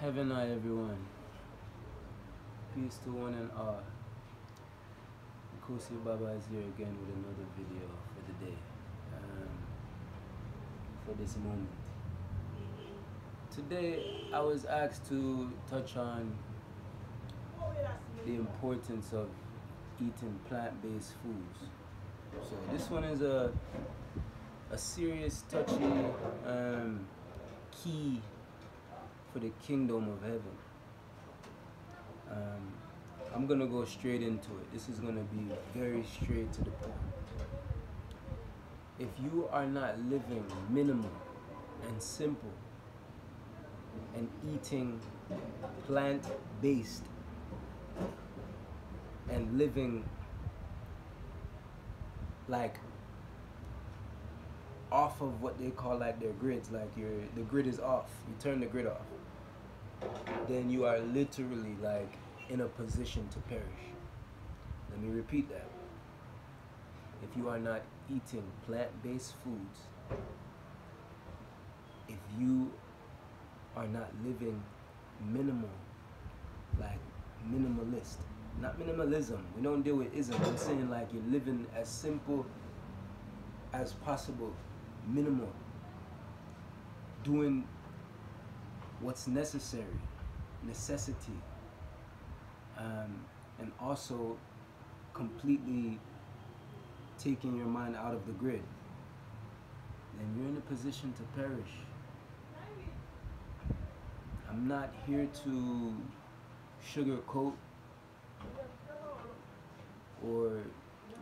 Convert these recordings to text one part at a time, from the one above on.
Heaven eye everyone. Peace to one and all. Nikosi Baba is here again with another video for the day. For this moment. Today I was asked to touch on the importance of eating plant-based foods. So this one is a serious, touchy key for the kingdom of heaven. I'm gonna go straight into it. This is gonna be very straight to the point. If you are not living minimal and simple and eating plant-based and living like off of what they call like their grids, like the grid is off, you turn the grid off, then you are literally like in a position to perish. Let me repeat that. If you are not eating plant-based foods, if you are not living minimal, like minimalist, not minimalism, we don't deal with ism, I'm saying like you're living as simple as possible, minimal, doing what's necessary, necessity, and also completely taking your mind out of the grid, then you're in a position to perish. I'm not here to sugarcoat or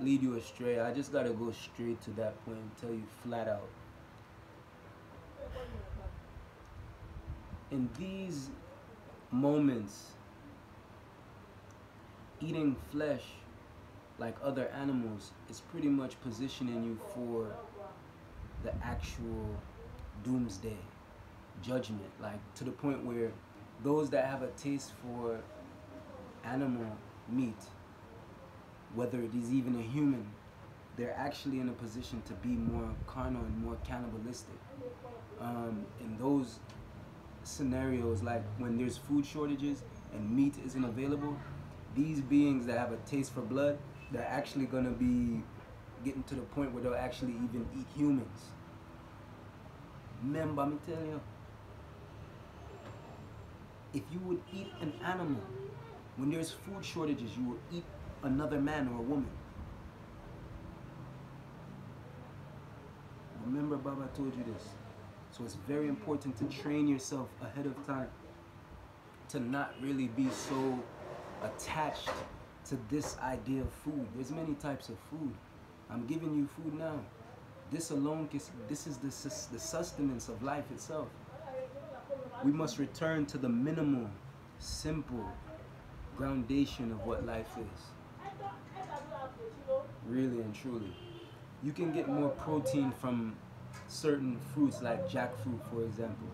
lead you astray. I just gotta go straight to that point and tell you flat out. In these moments, eating flesh like other animals is pretty much positioning you for the actual doomsday judgment, like to the point where those that have a taste for animal meat, whether it is even a human, they're actually in a position to be more carnal and more cannibalistic. In those scenarios, like when there's food shortages and meat isn't available, these beings that have a taste for blood, they're actually gonna be getting to the point where they'll actually even eat humans. Remember, I'm telling you, if you would eat an animal, when there's food shortages, you will eat another man or a woman. Remember, Baba told you this. So it's very important to train yourself ahead of time to not really be so attached to this idea of food. There's many types of food. I'm giving you food now. This alone, this is the sustenance of life itself. We must return to the minimal, simple groundation of what life is. Really and truly. You can get more protein from certain fruits like jackfruit, for example,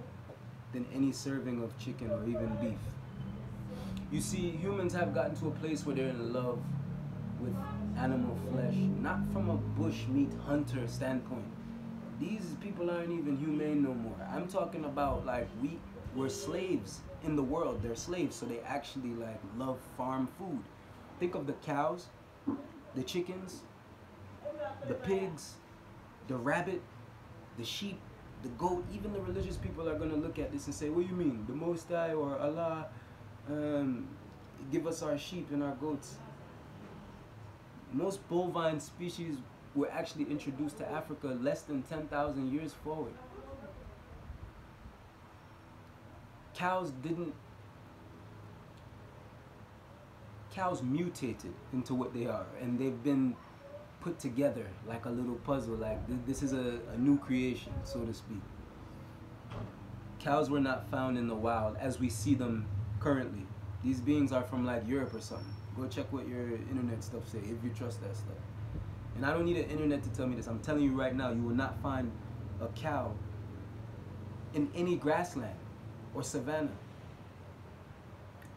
than any serving of chicken or even beef. You see, humans have gotten to a place where they're in love with animal flesh, not from a bush meat hunter standpoint. These people aren't even humane no more. I'm talking about like we're slaves in the world. They're slaves, so they actually like love farm food. Think of the cows, the chickens, the pigs, the rabbit, the sheep, the goat. Even the religious people are gonna look at this and say, what do you mean? The Most High or Allah give us our sheep and our goats. Most bovine species were actually introduced to Africa less than 10,000 years forward. Cows mutated into what they are, and they've been put together like a little puzzle. Like this is a new creation, so to speak. Cows were not found in the wild as we see them currently. These beings are from like Europe or something. Go check what your internet stuff say if you trust that stuff. And I don't need an internet to tell me this. I'm telling you right now, you will not find a cow in any grassland or savanna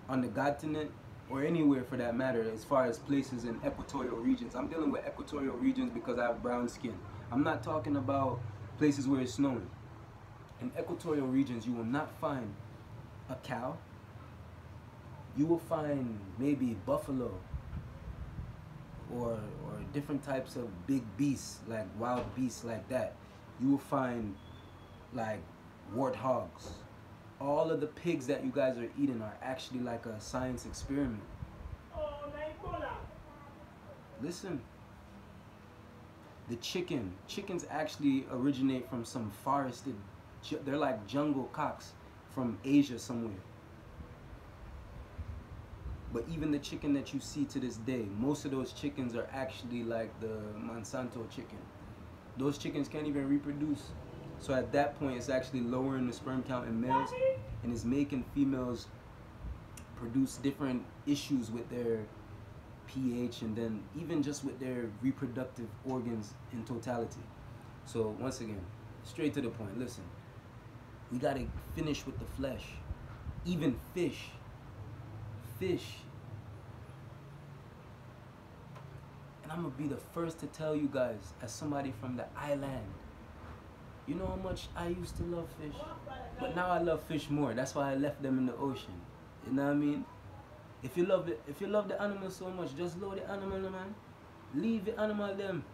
on the continent or anywhere for that matter, as far as places in equatorial regions. I'm dealing with equatorial regions because I have brown skin. I'm not talking about places where it's snowing. In equatorial regions, you will not find a cow, you will find maybe buffalo or different types of big beasts, like wild beasts like that. You will find like warthogs. All of the pigs that you guys are eating are actually like a science experiment. Listen, the chickens actually originate from some forested, they're like jungle cocks from Asia somewhere. But even the chicken that you see to this day, most of those chickens are actually like the Monsanto chicken. Those chickens can't even reproduce. So at that point, it's actually lowering the sperm count in males, and it's making females produce different issues with their pH, and then even just with their reproductive organs in totality. So once again, straight to the point, listen, we gotta finish with the flesh. Even fish, and I'm gonna be the first to tell you guys, as somebody from the island, you know how much I used to love fish, but now I love fish more. That's why I left them in the ocean. You know what I mean? If you love the animal so much, just love the animal, man. Leave the animal them.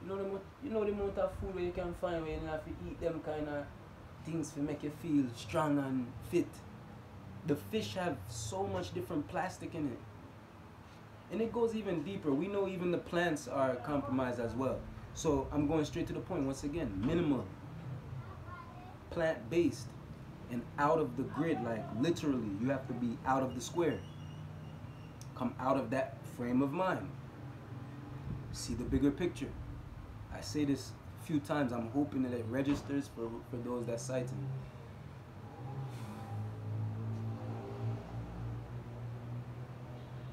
You know the amount of food where you can find where you don't have to eat them kind of things to make you feel strong and fit. The fish have so much different plastic in it. And it goes even deeper. We know even the plants are compromised as well. So I'm going straight to the point once again. Minimal, plant-based, and out of the grid. Like literally, you have to be out of the square. Come out of that frame of mind. See the bigger picture. I say this a few times. I'm hoping that it registers for those that cite me.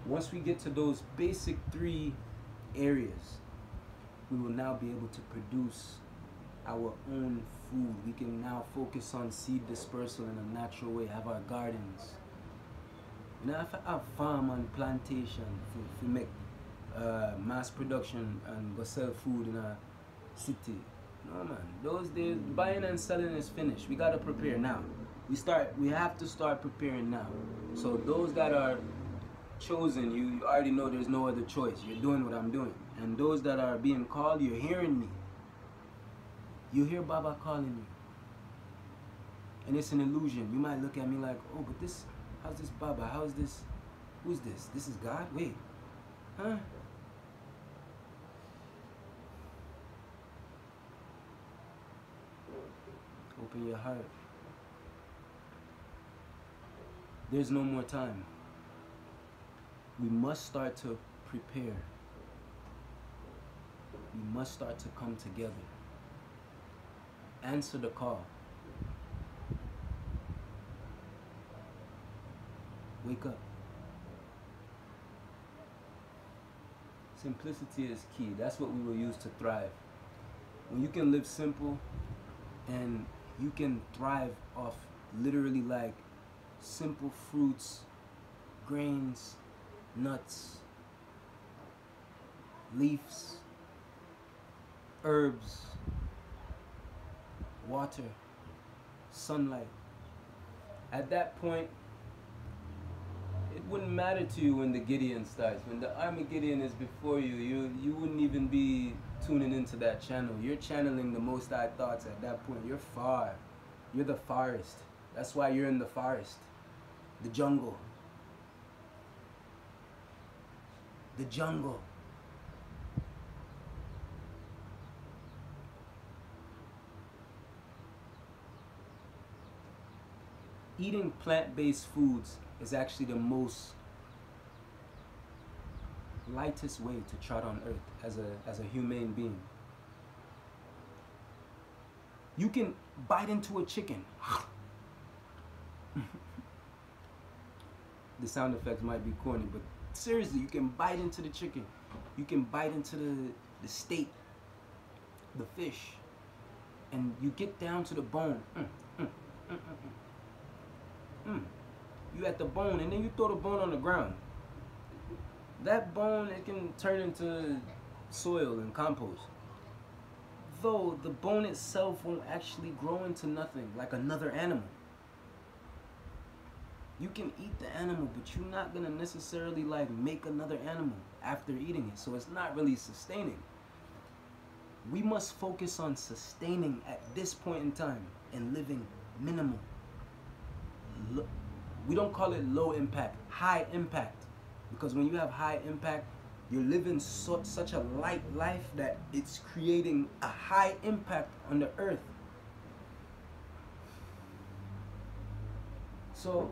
Once we get to those basic 3 areas, we will now be able to produce our own food. We can now focus on seed dispersal in a natural way, have our gardens. You know, have a farm and plantation to make mass production and go sell food in a city. No man, those days buying and selling is finished. We gotta prepare now. We have to start preparing now. So those that are chosen, you already know there's no other choice. You're doing what I'm doing. And those that are being called, you're hearing me. You hear Baba calling you. And it's an illusion. You might look at me like, oh, but this, how's this Baba? How's this? Who's this? This is God? Wait. Huh? Open your heart. There's no more time. We must start to prepare. We must start to come together. Answer the call. Wake up. Simplicity is key. That's what we will use to thrive. When you can live simple and you can thrive off literally like simple fruits, grains, nuts, leaves, herbs, water, sunlight. At that point, it wouldn't matter to you when the Gideon starts. When the Armageddon is before you, you wouldn't even be tuning into that channel. You're channeling the Most High thoughts at that point. You're far. You're the forest. That's why you're in the forest. The jungle. The jungle. Eating plant-based foods is actually the most lightest way to trot on earth as a humane being. You can bite into a chicken. The sound effects might be corny, but seriously, you can bite into the chicken. You can bite into the steak, the fish, and you get down to the bone. You at the bone, and then you throw the bone on the ground. That bone, it can turn into soil and compost. Though the bone itself won't actually grow into nothing like another animal. You can eat the animal, but you're not gonna necessarily like make another animal after eating it. So it's not really sustaining. We must focus on sustaining at this point in time and living minimal. We don't call it low impact, high impact. Because when you have high impact, you're living such a light life that it's creating a high impact on the earth. So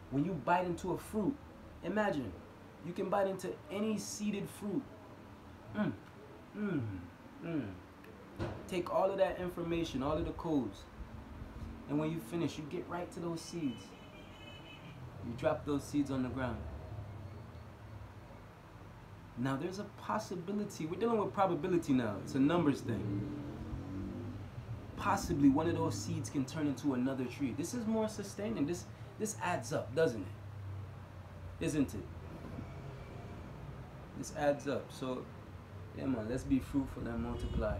when you bite into a fruit, imagine you can bite into any seeded fruit. Take all of that information, all of the codes, and when you finish, you get right to those seeds. You drop those seeds on the ground. Now there's a possibility, we're dealing with probability now, it's a numbers thing. Possibly one of those seeds can turn into another tree. This is more sustaining. This adds up, doesn't it? Isn't it? This adds up. So, yeah man, let's be fruitful and multiply.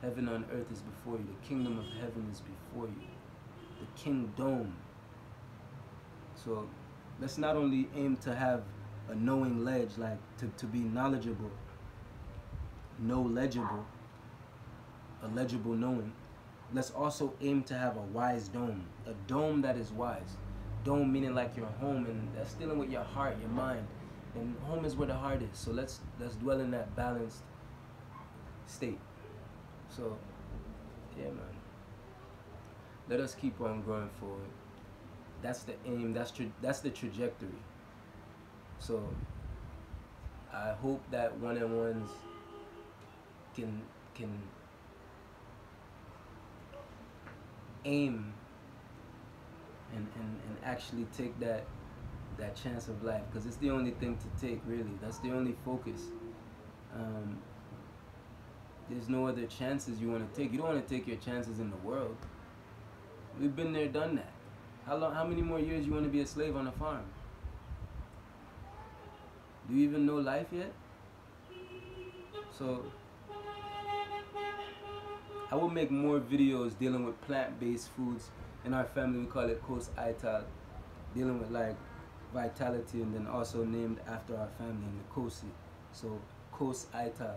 Heaven on earth is before you. The kingdom of heaven is before you. The kingdom. So, let's not only aim to have a knowing ledge, like to be knowledgeable, know legible, a legible knowing. Let's also aim to have a wise dome, a dome that is wise. Dome meaning like your home, and that's dealing with your heart, your mind, and home is where the heart is. So let's dwell in that balanced state. So yeah man, let us keep on growing forward. That's the aim, that's the trajectory. So I hope that one-on-ones can aim and actually take that chance of life, because it's the only thing to take, really. That's the only focus. There's no other chances you want to take. You don't want to take your chances in the world. We've been there, done that. How many more years you want to be a slave on a farm? Do you even know life yet? So I will make more videos dealing with plant-based foods. In our family we call it Kos Aital, dealing with like vitality, and then also named after our family, Nikosi. So Kos Aital.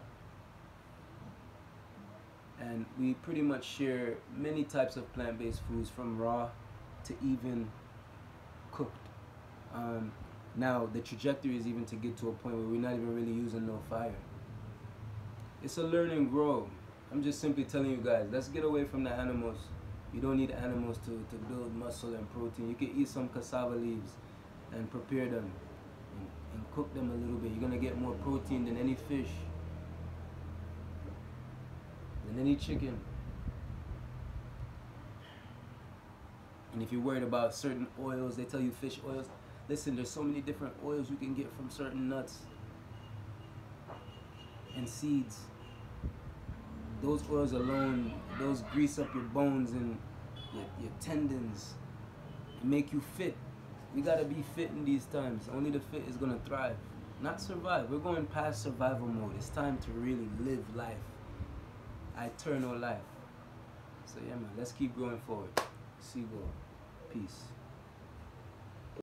And we pretty much share many types of plant-based foods, from raw to even cooked. Now the trajectory is even to get to a point where we're not even really using no fire. It's a learn and grow. I'm just simply telling you guys, let's get away from the animals. You don't need animals to build muscle and protein. You can eat some cassava leaves and prepare them and cook them a little bit. You're gonna get more protein than any fish, than any chicken. And if you're worried about certain oils, they tell you fish oils. Listen, there's so many different oils you can get from certain nuts and seeds. Those oils alone, those grease up your bones and your tendons, and make you fit. We gotta be fit in these times. Only the fit is gonna thrive, not survive. We're going past survival mode. It's time to really live life, eternal life. So yeah man, let's keep going forward. Seagull, peace.